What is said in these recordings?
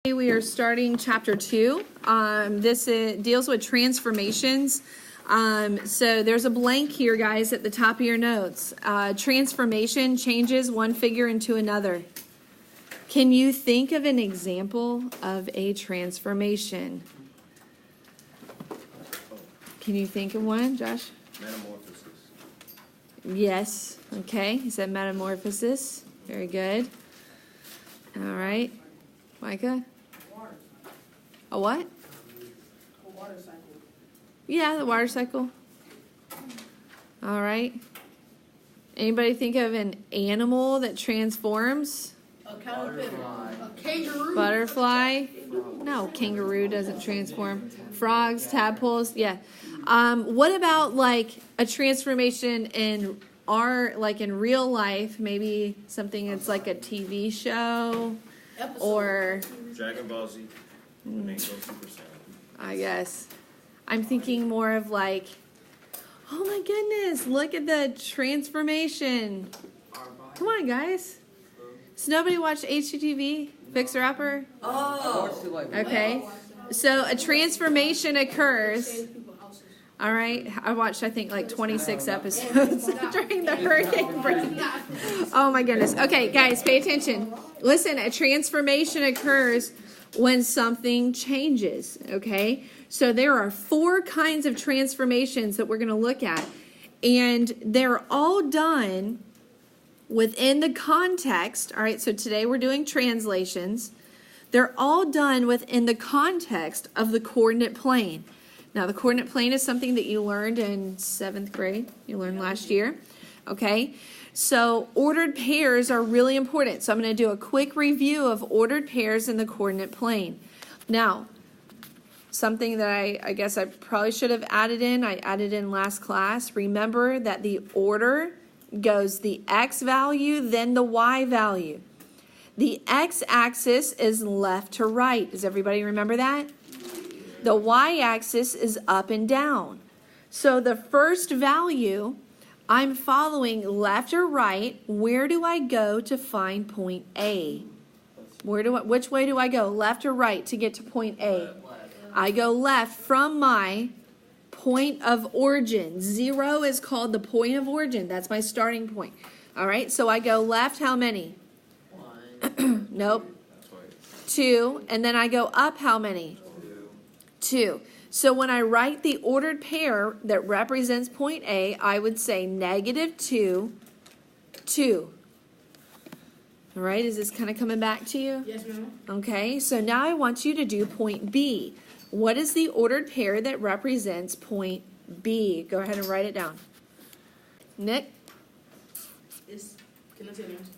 We are starting chapter 2. This deals with transformations. So there's a blank here, guys, at the top of your notes. Transformation changes one figure into another. Can you think of an example of a transformation? Can you think of one, Josh? Metamorphosis. Yes. Okay. He said metamorphosis. Very good. All right. Micah? Water. A what? A water cycle. Yeah, the water cycle. All right. Anybody think of an animal that transforms? A caterpillar. A kangaroo. Butterfly? No, kangaroo doesn't transform. Frogs, tadpoles, yeah. What about like a transformation in in real life? Maybe something that's like a TV show or Dragon Ball Z. Makes no Super Saiyan. I guess. I'm thinking more of like, oh my goodness, look at the transformation. Come on, guys. Does nobody watch HGTV? Fixer Upper? Oh. Okay. So a transformation occurs. All right. I watched, I think, like 26 episodes during the hurricane break. Oh my goodness. Okay, guys, pay attention. Listen, a transformation occurs when something changes. Okay. So there are 4 kinds of transformations that we're going to look at. And they're all done within the context. All right. So today we're doing translations. They're all done within the context of the coordinate plane. Now, the coordinate plane is something that you learned in 7th grade. You learned last year. Okay? So, ordered pairs are really important. So, I'm going to do a quick review of ordered pairs in the coordinate plane. Now, something that I guess I probably should have added in, I added in last class. Remember that the order goes the x value, then the y value. The x-axis is left to right. Does everybody remember that? The y-axis is up and down. So the first value, I'm following left or right. Where do I go to find point A? Which way do I go, left or right, to get to point A? I go left from my point of origin. 0 is called the point of origin. That's my starting point. All right, so I go left how many? 1. Nope. 2. And then I go up how many? 2. So when I write the ordered pair that represents point A, I would say -2, 2. All right, is this kind of coming back to you? Yes, ma'am. Okay, so now I want you to do point B. What is the ordered pair that represents point B? Go ahead and write it down. Nick? Can I say the answer?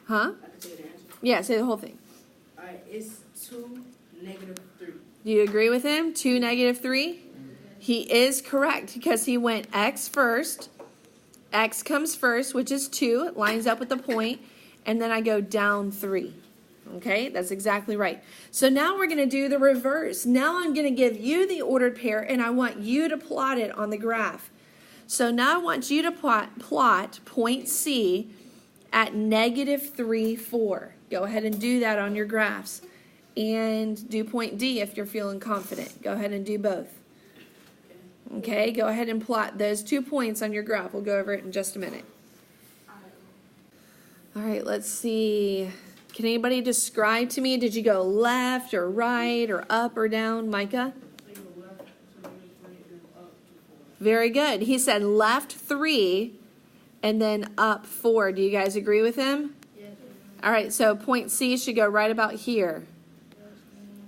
Huh? I can say the answer. Yeah, say the whole thing. Alright, it's 2, -3. Do you agree with him? 2, -3? He is correct because he went x first. X comes first, which is 2. It lines up with the point. And then I go down 3. Okay, that's exactly right. So now we're going to do the reverse. Now I'm going to give you the ordered pair, and I want you to plot it on the graph. So now I want you to plot point C at -3, 4. Go ahead and do that on your graphs. And do point D if you're feeling confident. Go ahead and do both. Okay, go ahead and plot those 2 points on your graph. We'll go over it in just a minute. All right, let's see. Can anybody describe to me, did you go left or right or up or down, Micah? Very good. He said left 3 and then up 4. Do you guys agree with him? Yes. All right, so point C should go right about here.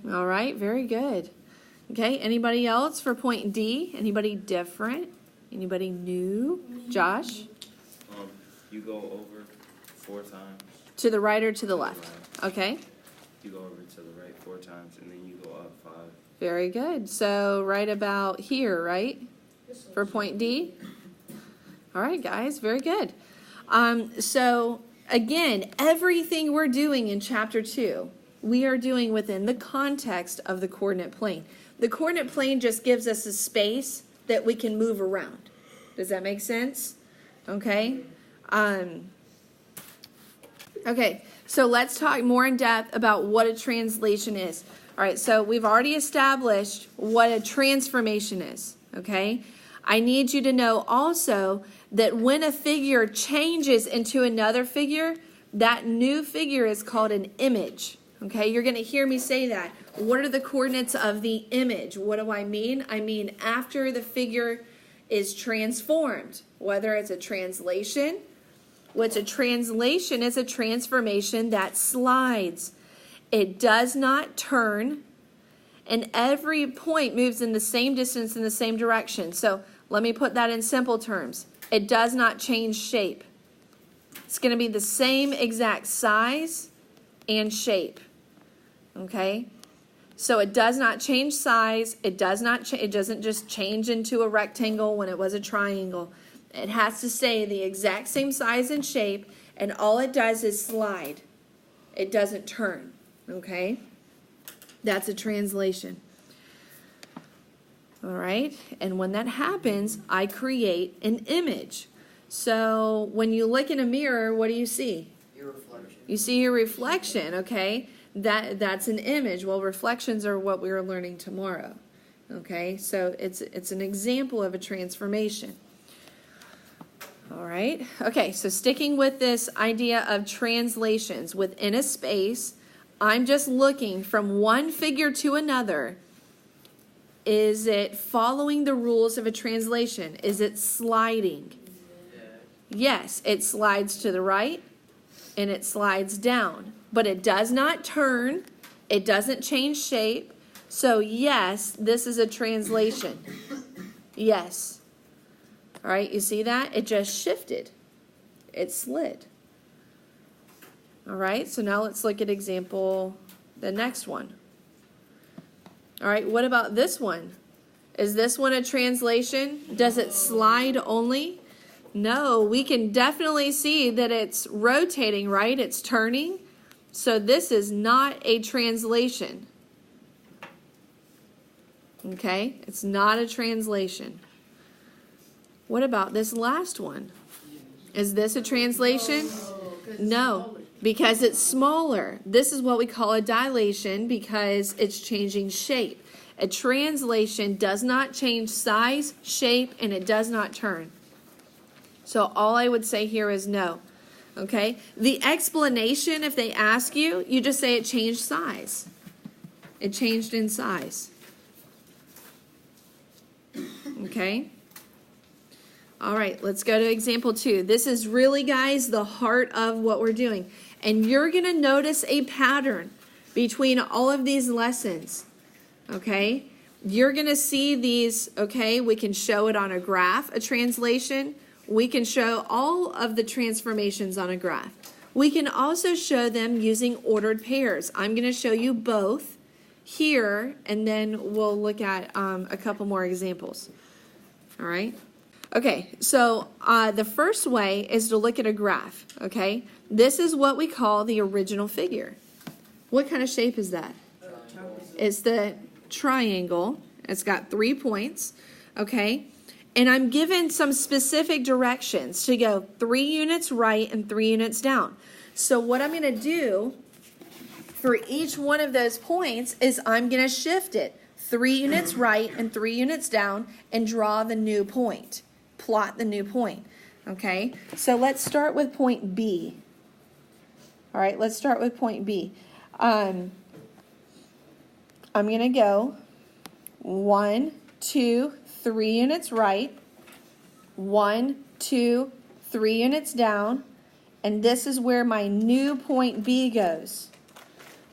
All right, very good. Okay, anybody else for point D? Anybody different? Anybody new? Josh? You go over 4 times. To the right or to the left? Okay, You go over to the right 4 times, and then you go up 5. very good. So right about here, right? For point D? All right, guys, very good. So again, everything we're doing in chapter 2, we are doing within the context of the coordinate plane. The coordinate plane just gives us a space that we can move around. Does that make sense? Okay. Okay, so let's talk more in depth about what a translation is. All right, so we've already established what a transformation is, okay? I need you to know also that when a figure changes into another figure, that new figure is called an image, okay? You're going to hear me say that. What are the coordinates of the image? What do I mean? I mean after the figure is transformed, whether it's a translation. What's a translation is a transformation that slides. It does not turn, and every point moves in the same distance in the same direction. So let me put that in simple terms. It does not change shape. It's going to be the same exact size and shape. Okay? So it does not change size. It doesn't just change into a rectangle when it was a triangle. It has to stay the exact same size and shape, and all it does is slide. It doesn't turn. Okay? That's a translation. All right? And when that happens, I create an image. So when you look in a mirror, what do you see? Your reflection. You see your reflection, okay? That's an image. Well, reflections are what we are learning tomorrow. Okay? So it's an example of a transformation. All right? Okay, so sticking with this idea of translations within a space, I'm just looking from one figure to another. Is it following the rules of a translation? Is it sliding? Yes, it slides to the right and it slides down. But it does not turn. It doesn't change shape. So yes, this is a translation. Yes. All right, you see that? It just shifted. It slid. All right, so now let's look at example, the next one. All right, what about this one? Is this one a translation? Does it slide only? No, we can definitely see that it's rotating, right? It's turning. So this is not a translation. Okay, it's not a translation. What about this last one? Is this a translation? No, because it's smaller. This is what we call a dilation because it's changing shape. A translation does not change size, shape, and it does not turn. So all I would say here is no. Okay? The explanation, if they ask you, you just say it changed size. It changed in size. Okay? All right, let's go to example 2. This is really, guys, the heart of what we're doing. And you're going to notice a pattern between all of these lessons. Okay? You're going to see these, okay? We can show it on a graph, a translation. We can show all of the transformations on a graph. We can also show them using ordered pairs. I'm going to show you both here, and then we'll look at a couple more examples. All right? Okay, so the first way is to look at a graph, okay? This is what we call the original figure. What kind of shape is that? It's the triangle. It's got 3 points, okay? And I'm given some specific directions to go 3 units right and 3 units down. So what I'm going to do for each one of those points is I'm going to shift it 3 units right and 3 units down and draw the new point. Plot the new point. Okay, so let's start with point B. All right, let's start with point B. I'm going to go 1, 2, 3 units right, 1, 2, 3 units down, and this is where my new point B goes.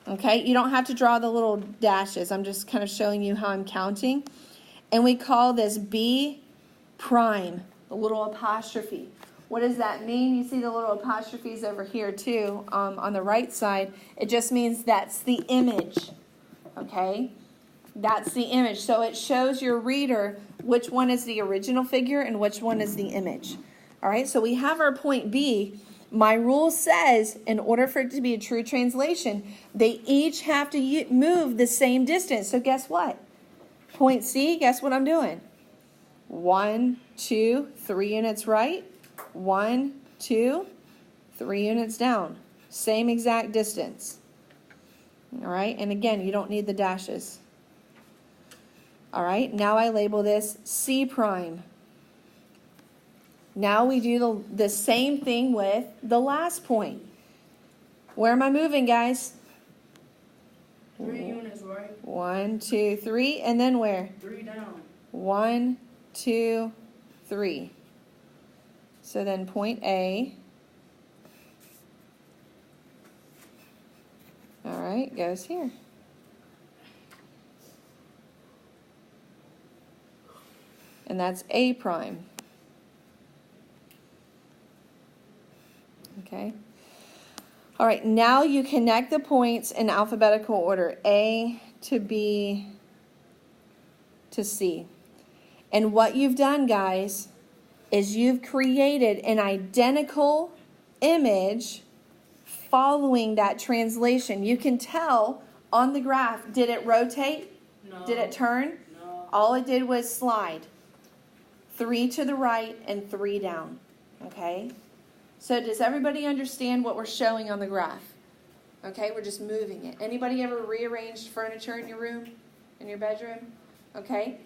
Okay, you don't have to draw the little dashes. I'm just kind of showing you how I'm counting. And we call this B prime, the little apostrophe. What does that mean? You see the little apostrophes over here too on the right side. It just means that's the image. Okay? That's the image. So it shows your reader which one is the original figure and which one is the image. All right, so we have our point B. My rule says in order for it to be a true translation, they each have to move the same distance. So guess what? Point C, guess what I'm doing? 1, 2, 3 units right. 1, 2, 3 units down. Same exact distance. All right, and again, you don't need the dashes. All right, now I label this C prime. Now we do the same thing with the last point. Where am I moving, guys? 3 units, right? 1, 2, 3, and then where? 3 down. 1, 2, 3. So then point A, all right, goes here. And that's A prime. Okay. All right, now you connect the points in alphabetical order, A to B to C. And what you've done, guys, is you've created an identical image following that translation. You can tell on the graph, did it rotate? No. Did it turn? No. All it did was slide. 3 to the right and 3 down. Okay? So does everybody understand what we're showing on the graph? Okay, we're just moving it. Anybody ever rearranged furniture in your room, in your bedroom? Okay,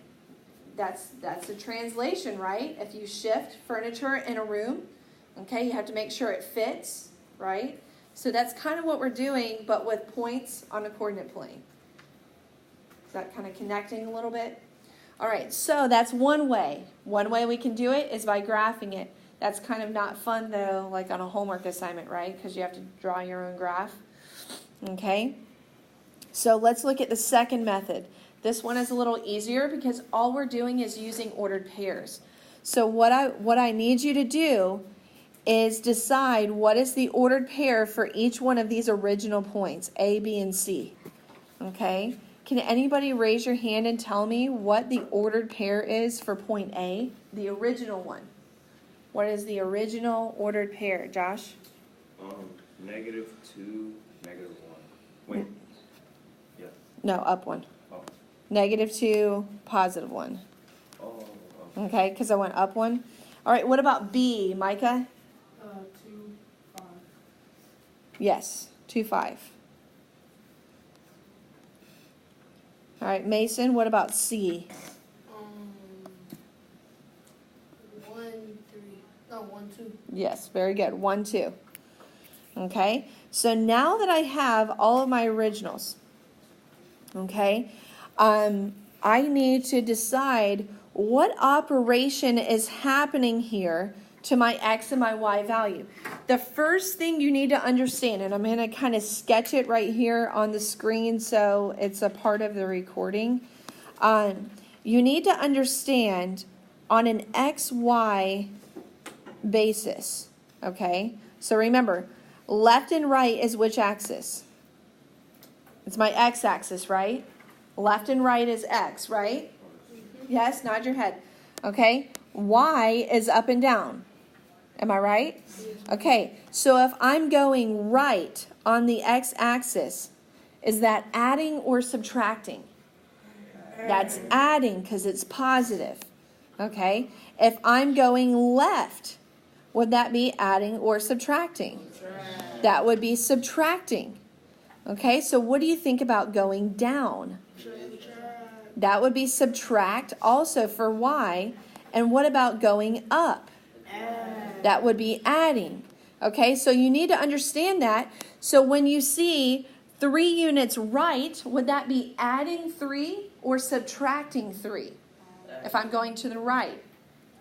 that's a translation, right? If you shift furniture in a room, okay, you have to make sure it fits, right? So that's kind of what we're doing, but with points on a coordinate plane. Is that kind of connecting a little bit? All right, so that's one way. One way we can do it is by graphing it. That's kind of not fun, though, like on a homework assignment, right? Because you have to draw your own graph. Okay? So let's look at the second method. This one is a little easier because all we're doing is using ordered pairs. So what I need you to do is decide what is the ordered pair for each one of these original points, A, B, and C. Okay? Can anybody raise your hand and tell me what the ordered pair is for point A, the original one? What is the original ordered pair, Josh? -2, -1. Wait. Yeah. No, up 1. Oh. -2, +1. Oh. Okay, because I went up 1. All right, what about B, Micah? 2, 5. Yes, 2, 5. All right, Mason, what about C? 1, 3. No, 1, 2. Yes, very good. 1, 2. Okay, so now that I have all of my originals, okay, I need to decide what operation is happening here to my X and my Y value. The first thing you need to understand, and I'm going to kind of sketch it right here on the screen so it's a part of the recording. You need to understand on an XY basis, okay? So remember, left and right is which axis? It's my x-axis, right? Left and right is x, right? Yes, nod your head. Okay, y is up and down. Am I right? Okay, so if I'm going right on the x-axis, is that adding or subtracting? That's adding because it's positive. Okay, if I'm going left, would that be adding or subtracting? That would be subtracting. Okay, so what do you think about going down? That would be subtract also for y. And what about going up? That would be adding. Okay, so you need to understand that. So when you see 3 units right, would that be adding 3 or subtracting 3? If I'm going to the right,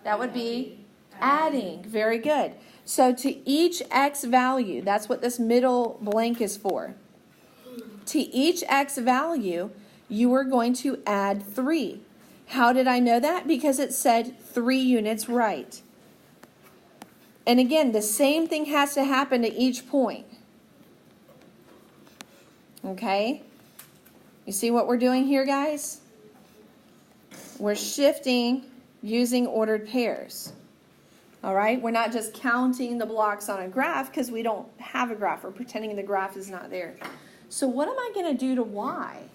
that would be adding. Very good. So to each x value, that's what this middle blank is for. To each x value, you are going to add 3. How did I know that? Because it said 3 units right. And again, the same thing has to happen to each point. Okay? You see what we're doing here, guys? We're shifting using ordered pairs. All right? We're not just counting the blocks on a graph because we don't have a graph. We're pretending the graph is not there. So what am I going to do to y?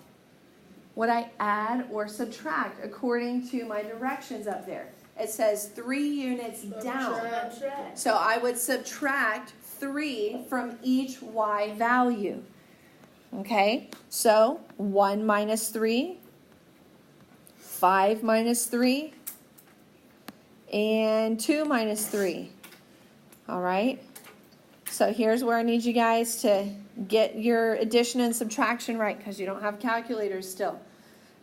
Would I add or subtract according to my directions up there? It says 3 units down. So I would subtract 3 from each y value. Okay, so 1 minus 3, 5 minus 3, and 2 minus 3. All right, so here's where I need you guys to get your addition and subtraction right because you don't have calculators still.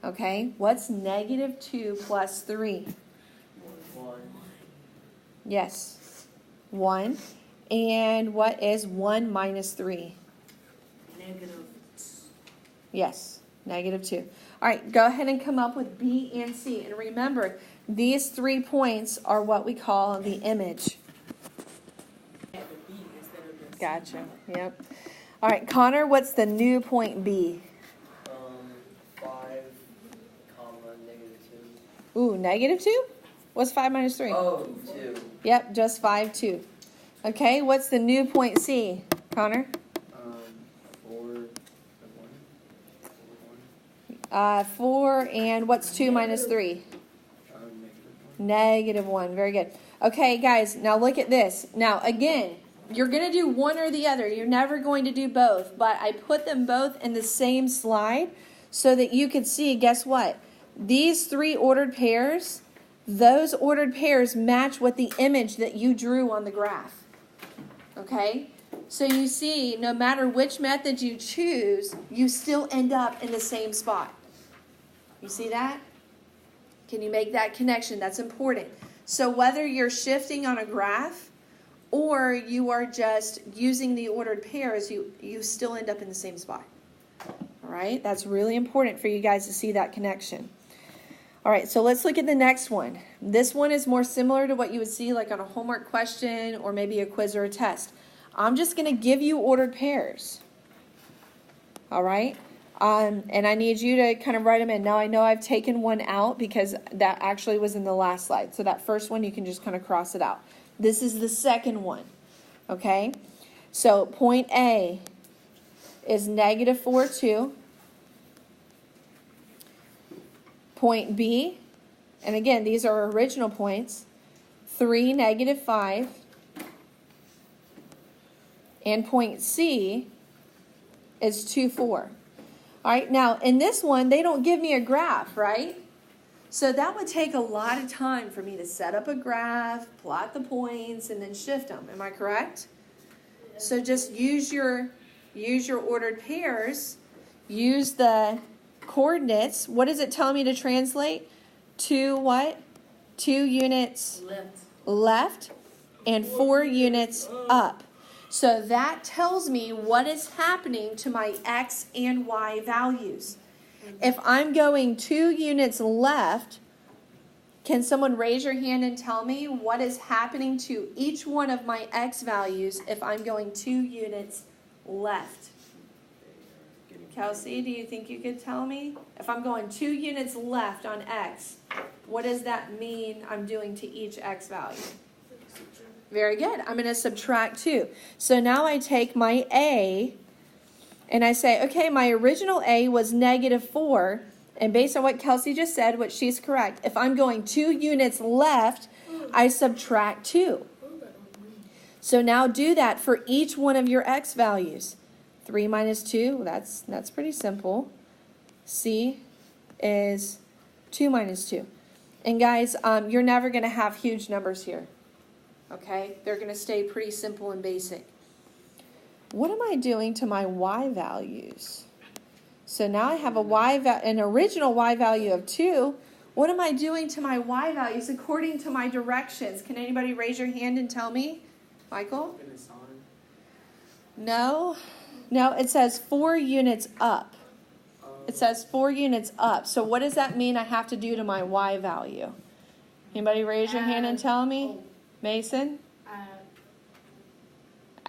Okay, what's negative 2 plus 3? 1. Yes, 1. And what is 1 minus 3? Negative. Yes, negative 2. All right, go ahead and come up with B and C. And remember, these 3 points are what we call the image. Gotcha, yep. All right, Connor, what's the new point B? 5, comma, -2. Ooh, negative 2? What's 5 minus 3? Oh, 2. Yep, just 5, 2. Okay, what's the new point C, Connor? 4, 4, and what's 2 minus 3? -1. -1. Very good. Okay, guys, now look at this. Now, again, you're going to do one or the other. You're never going to do both, but I put them both in the same slide so that you could see, guess what? These 3 ordered pairs, those ordered pairs match what the image that you drew on the graph. Okay? So you see, no matter which method you choose, you still end up in the same spot. You see that? Can you make that connection? That's important. So whether you're shifting on a graph or you are just using the ordered pairs, you still end up in the same spot. All right? That's really important for you guys to see that connection. All right, so let's look at the next one. This one is more similar to what you would see like on a homework question or maybe a quiz or a test. I'm just going to give you ordered pairs. All right? And I need you to kind of write them in. Now, I know I've taken one out because that actually was in the last slide. So that first one, you can just kind of cross it out. This is the second one. Okay? So point A is -4, 2. Point B, and again, these are original points, 3, -5. And point C is 2, 4. All right, now in this one, they don't give me a graph, right? So that would take a lot of time for me to set up a graph, plot the points, and then shift them. Am I correct? So just use your ordered pairs, use the coordinates. What does it tell me to translate? 2 what? 2 units left and 4 units up. So that tells me what is happening to my X and Y values. If I'm going 2 units left, can someone raise your hand and tell me what is happening to each one of my X values if I'm going 2 units left? Kelsey, do you think you could tell me? If I'm going 2 units left on X, what does that mean I'm doing to each X value? Very good. I'm going to subtract 2. So now I take my A and I say, okay, my original A was -4. And based on what Kelsey just said, what she's correct, if I'm going 2 units left, I subtract 2. So now do that for each one of your X values. 3 minus 2, that's pretty simple. C is 2 minus 2. And guys, you're never going to have huge numbers here. Okay? They're going to stay pretty simple and basic. What am I doing to my Y values? So now I have an original Y value of 2. What am I doing to my Y values according to my directions? Can anybody raise your hand and tell me? Michael? No, it says 4 units up. It says 4 units up. So what does that mean I have to do to my Y value? Anybody raise your hand and tell me? Mason?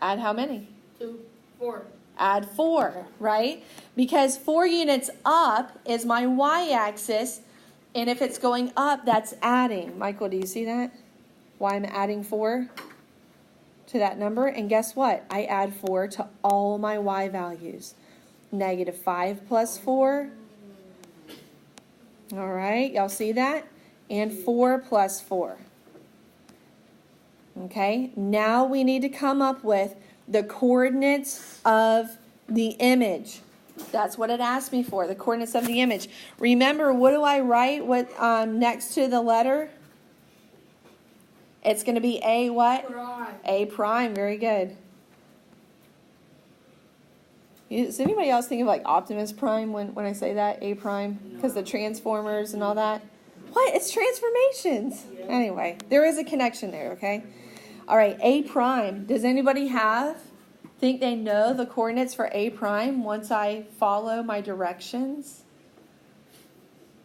Add how many? 2, 4. Add 4, right? Because 4 units up is my Y-axis, and if it's going up, that's adding. Michael, do you see that? Why I'm adding 4 to that number? And guess what? I add 4 to all my Y values. -5 plus 4. All right, y'all see that? And 4 plus 4. Okay, now we need to come up with the coordinates of the image. That's what it asked me for, the coordinates of the image. Remember, what do I write next to the letter? It's going to be A what? Prime. A prime. Very good. Does anybody else think of like Optimus Prime when I say that? A prime? Because the Transformers and all that? What? It's transformations. Anyway, there is a connection there, okay? All right, A prime. Does anybody think they know the coordinates for A prime once I follow my directions?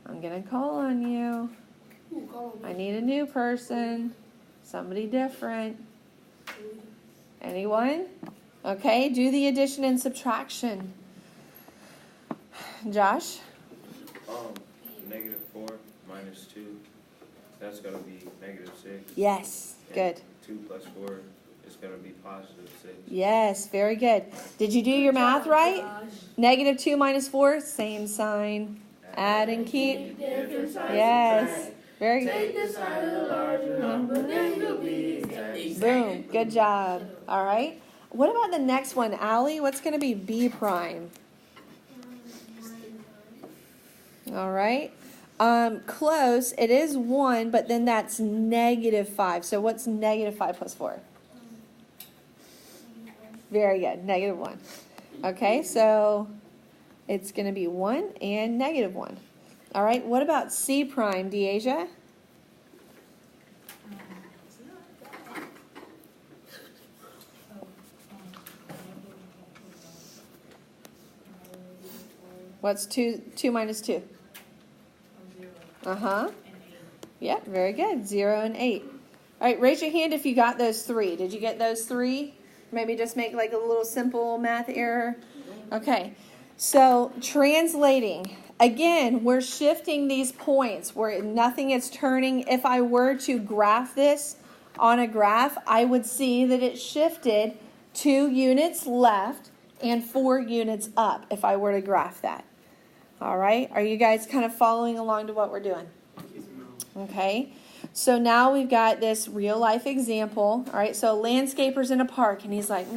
I'm going to call on you. Ooh, call I need a new person. Somebody different. Anyone? Okay, do the addition and subtraction. Josh? -4 minus 2. That's going to be -6. Yes, good. 2 plus 4 is going to be +6. Yes, very good. Did you do your math right? -2 minus 4, same sign. Add and keep. Yes, very good. Boom, good job. All right. What about the next one, Allie? What's going to be B prime? All right. Close. It is 1, but then that's -5. So what's -5 plus 4? Very good. -1. Okay, so it's going to be 1 and -1. All right. What about C prime, Deasia? What's 2 minus 2? Uh-huh. Yeah, very good. 0 and 8. All right, raise your hand if you got those 3. Did you get those 3? Maybe just make like a little simple math error. Okay, so translating. Again, we're shifting these points where nothing is turning. If I were to graph this on a graph, I would see that it shifted 2 units left and 4 units up if I were to graph that. All right, are you guys kind of following along to what we're doing? Okay, so now we've got this real life example. All right, so landscaper's in a park and he's like,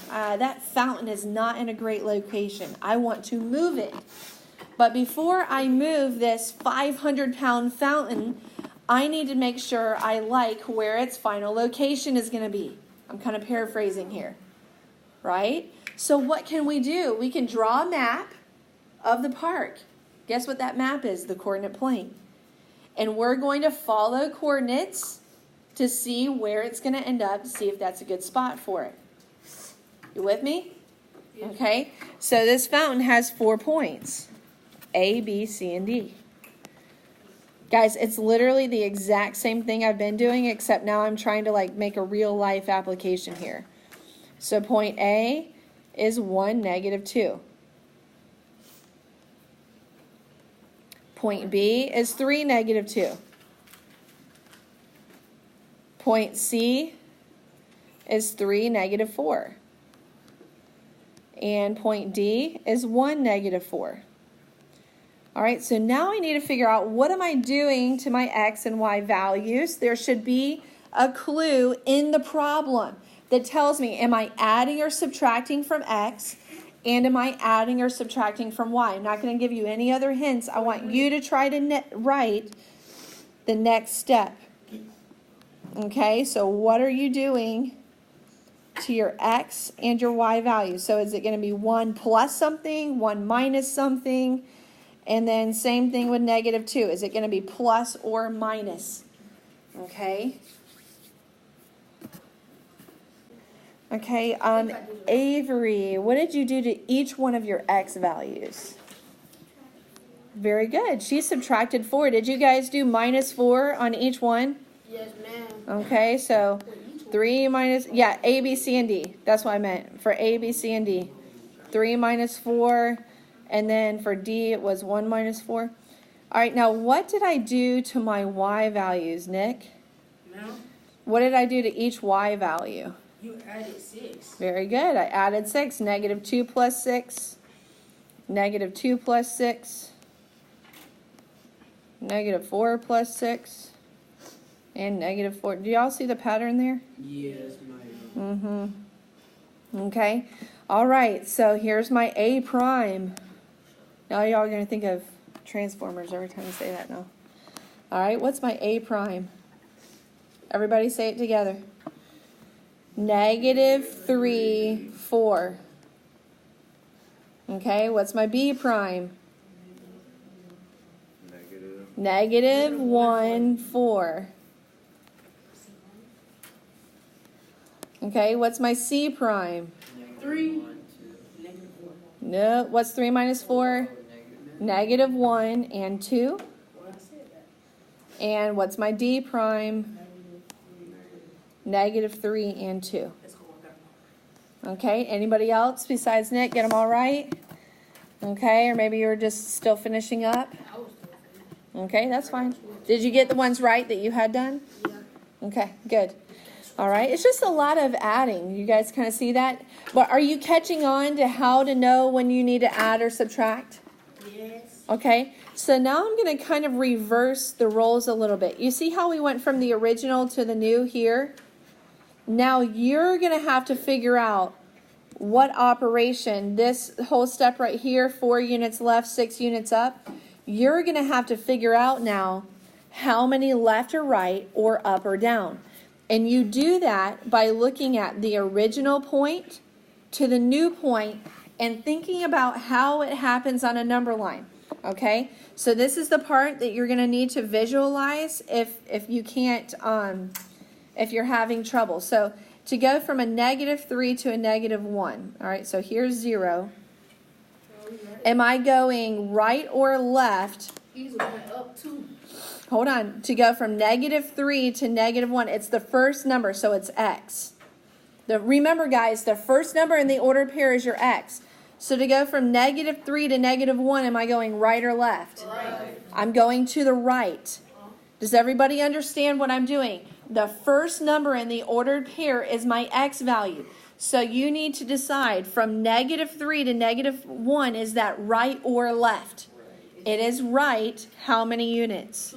that fountain is not in a great location. I want to move it. But before I move this 500-pound fountain, I need to make sure I like where its final location is going to be. I'm kind of paraphrasing here, right? So what can we do? We can draw a map of the park. Guess what that map is? The coordinate plane. And we're going to follow coordinates to see where it's going to end up, to see if that's a good spot for it. You with me? Okay. So this fountain has 4 points. A, B, C, and D. Guys, it's literally the exact same thing I've been doing, except now I'm trying to like make a real life application here. So point A is 1, -2. Point B is 3, -2. Point C is 3, -4. And point D is 1, -4. All right, so now I need to figure out what am I doing to my X and Y values. There should be a clue in the problem that tells me, am I adding or subtracting from X? And am I adding or subtracting from Y? I'm not going to give you any other hints. I want you to try to write the next step. Okay, so what are you doing to your X and your Y values? So is it going to be 1 plus something, 1 minus something? And then same thing with -2. Is it going to be plus or minus? Okay. Okay, Avery, what did you do to each one of your X values? Very good. She subtracted 4. Did you guys do -4 on each one? Yes, ma'am. Okay, so 3 minus, yeah, A, B, C, and D. That's what I meant for A, B, C, and D. 3 minus 4, and then for D it was 1 minus 4. All right, now what did I do to my Y values, Nick? No, What did I do to each Y value? you added 6. Very good. I added 6. -2 plus 6. -2 plus 6. -4 plus 6. And -4. Do y'all see the pattern there? Yes, ma'am. Okay. All right. So here's my A prime. Now y'all are going to think of Transformers every time you say that now. All right. What's my A prime? Everybody say it together. -3, 4. Okay. What's my B prime? Negative. -1, 4. Okay, what's my C prime? 3. 1, 2. -4. No, what's 3 minus 4? -1 and 2. Well, I said that. And what's my D prime? -3 and 2. Let's go with that. Okay, anybody else besides Nick? Get them all right? Okay, or maybe you're just still finishing up? I was doing it. Okay, that's fine. Did you get the ones right that you had done? Yeah. Okay, good. All right, it's just a lot of adding. You guys kind of see that? But are you catching on to how to know when you need to add or subtract? Yes. Okay, so now I'm going to kind of reverse the roles a little bit. You see how we went from the original to the new here? Now you're going to have to figure out what operation, this whole step right here, 4 units left, 6 units up, you're going to have to figure out now how many left or right or up or down. And you do that by looking at the original point to the new point and thinking about how it happens on a number line. Okay? So this is the part that you're going to need to visualize if you can't, if you're having trouble. So to go from a -3 to a -1. All right, so here's 0. Am I going right or left? He's went up 2. Hold on. To go from -3 to -1, it's the first number, so it's x. Remember, guys, the first number in the ordered pair is your x. So to go from -3 to -1, am I going right or left? Right. I'm going to the right. Does everybody understand what I'm doing? The first number in the ordered pair is my x value. So you need to decide from -3 to -1, is that right or left? It is right. How many units?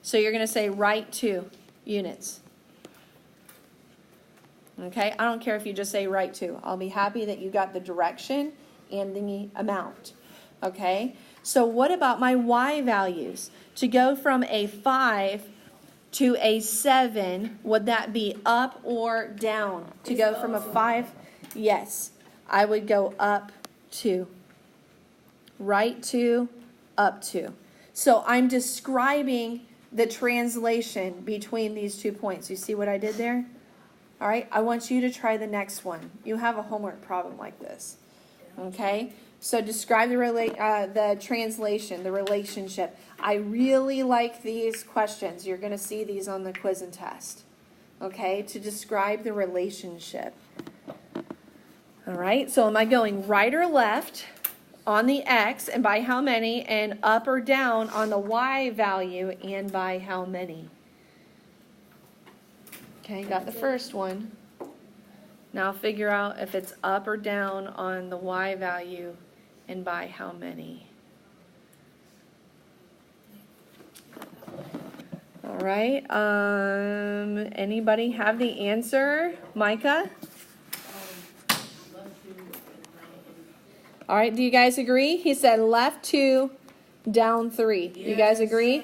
So you're going to say right 2 units. Okay, I don't care if you just say right 2. I'll be happy that you got the direction and the amount. Okay, so what about my y values? To go from a 5 to a 7, would that be up or down? To go from a 5, yes, I would go up 2. Right 2, up 2. So I'm describing the translation between these 2 points. You see what I did there? All right, I want you to try the next one. You have a homework problem like this. Okay? So describe the translation, the relationship. I really like these questions. You're going to see these on the quiz and test. Okay? To describe the relationship. All right, so am I going right or left on the x, and by how many, and up or down on the y value, and by how many? Okay, got the first one. Now figure out if it's up or down on the y value, and by how many. All right, anybody have the answer? Micah? All right, do you guys agree? He said left 2, down 3. Do you guys agree?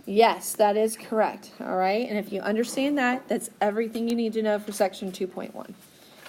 Yes, that is correct. All right, and if you understand that, that's everything you need to know for section 2.1.